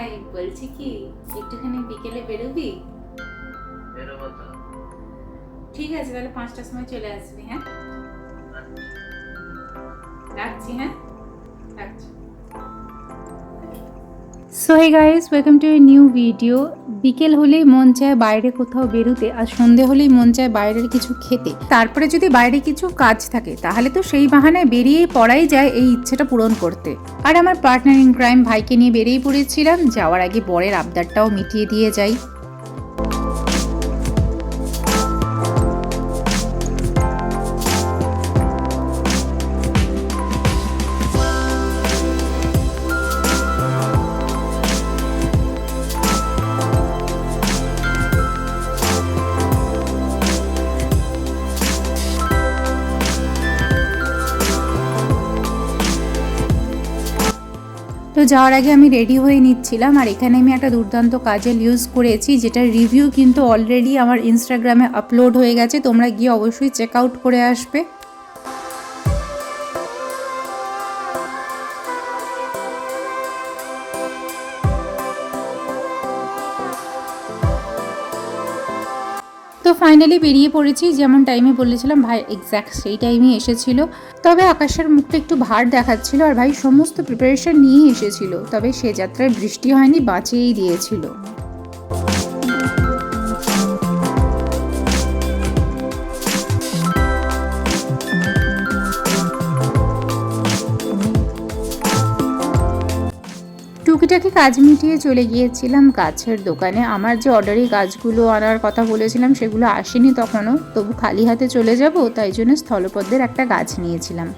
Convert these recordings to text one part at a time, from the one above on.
ভাই বলছি কি একটুখানি বিকেলে বেরোবি? ঠিক আছে, তাহলে 5টার সময় চলে আসবি। হ্যাঁ, রাখছি। হ্যাঁ, রাখছি। So hey guys, welcome to a new video. বিকেল হলেই মন চায় বাইরে কোথাও বেরোতে, আর সন্ধে হলেই মন চায় বাইরের কিছু খেতে। তারপরে যদি বাইরে কিছু কাজ থাকে তাহলে তো সেই বাহানায় বেরিয়ে পড়াই যায় এই ইচ্ছেটা পূরণ করতে। আর আমার পার্টনার ইন ক্রাইম ভাইকে নিয়ে বেরিয়ে পড়েছিলাম, যাওয়ার আগে বরের আবদারটাও মিটিয়ে দিয়ে যাই। তো যাওয়ার আগে আমি রেডি হয়ে নিচ্ছিলাম, আর এখানে আমি একটা দুর্দান্ত কাজল ইউজ করেছি, যেটার রিভিউ কিন্তু অলরেডি আমার ইনস্টাগ্রামে আপলোড হয়ে গেছে। তোমরা গিয়ে অবশ্যই চেক আউট করে আসবে। তো ফাইনালি বেরিয়ে পড়েছি, যেমন টাইমে বলেছিলাম ভাই এক্স্যাক্ট সেই টাইমে এসেছিল। তবে আকাশের মুখটা একটু ভার দেখাচ্ছিল, আর ভাই সমস্ত প্রিপারেশন নিয়েই এসেছিল। তবে সে যাত্রায় বৃষ্টি হয়নি, বাঁচিয়েই দিয়েছিল। টুকিটাকি কাজ মিটিয়ে চলে গিয়েছিলাম গাছের দোকানে। আমার যে অর্ডারি গাছগুলো আনার কথা বলেছিলাম সেগুলো আসেনি তখনও, তবু খালি হাতে চলে যাব, তাই জন্য স্থলপদ্মের একটা গাছ নিয়েছিলাম।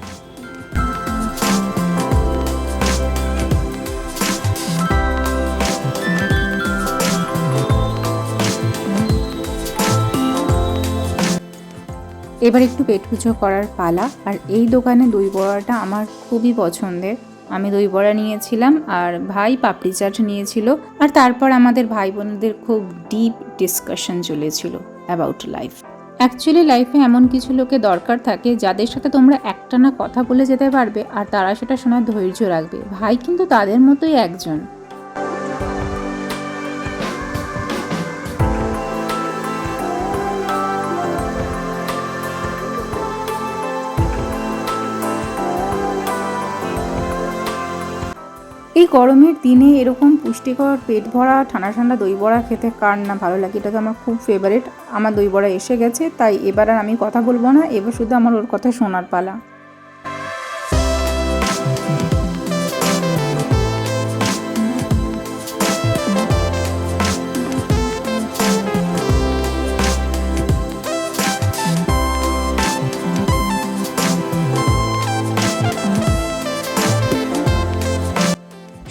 এবার একটু পেট পুজো করার পালা। আর এই দোকানে দই বড়াটা আমার খুবই পছন্দের। আমি দই বড়া নিয়েছিলাম, আর ভাই পাপড়ি চাট নিয়েছিল। আর তারপর আমাদের ভাই বোনদের খুব ডিপ ডিসকাশন চলেছিল অ্যাবাউট লাইফ। অ্যাকচুয়ালি লাইফে এমন কিছু লোকের দরকার থাকে যাদের সাথে তোমরা একটানা কথা বলে যেতে পারবে, আর তারা সেটা শোনার ধৈর্য রাখবে। ভাই কিন্তু তাদের মতোই একজন। এই গরমের দিনে এরকম পুষ্টিকর পেট ভরা ঠান্ডা ঠান্ডা দই বড়া খেতে কার না ভালো লাগে। এটা তো আমার খুব ফেভারিট। আমার দই বড়া এসে গেছে, তাই এবার আর আমি কথা বলবো না, এবার শুধু আমার ওর কথা শোনার পালা।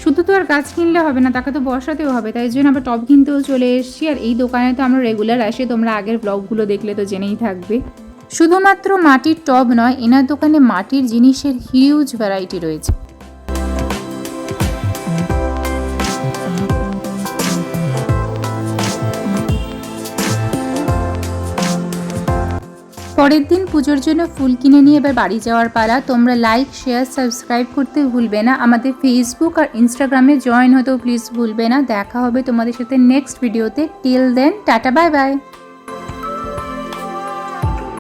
শুধু তো আর গাছ কিনলে হবে না, তাকে তো বসাতেও হবে, তাই জন্য আবার টব কিনতেও চলে এসেছি। আর এই দোকানে তো আমরা রেগুলার আসি, তোমরা আগের ব্লগগুলো দেখলে তো জেনেই থাকবে। শুধুমাত্র মাটির টব নয়, এনার দোকানে মাটির জিনিসের হিউজ ভ্যারাইটি রয়েছে। পরের দিন পুজোর জন্য ফুল কিনে নিয়ে এবার বাড়ি যাওয়ার পালা। তোমরা লাইক, শেয়ার, সাবস্ক্রাইব করতে ভুলবে না। আমাদের ফেসবুক আর ইনস্টাগ্রামে জয়েন হতেও প্লিজ ভুলবে না। দেখা হবে তোমাদের সাথে নেক্সট ভিডিওতে। Till then, tata, bye by.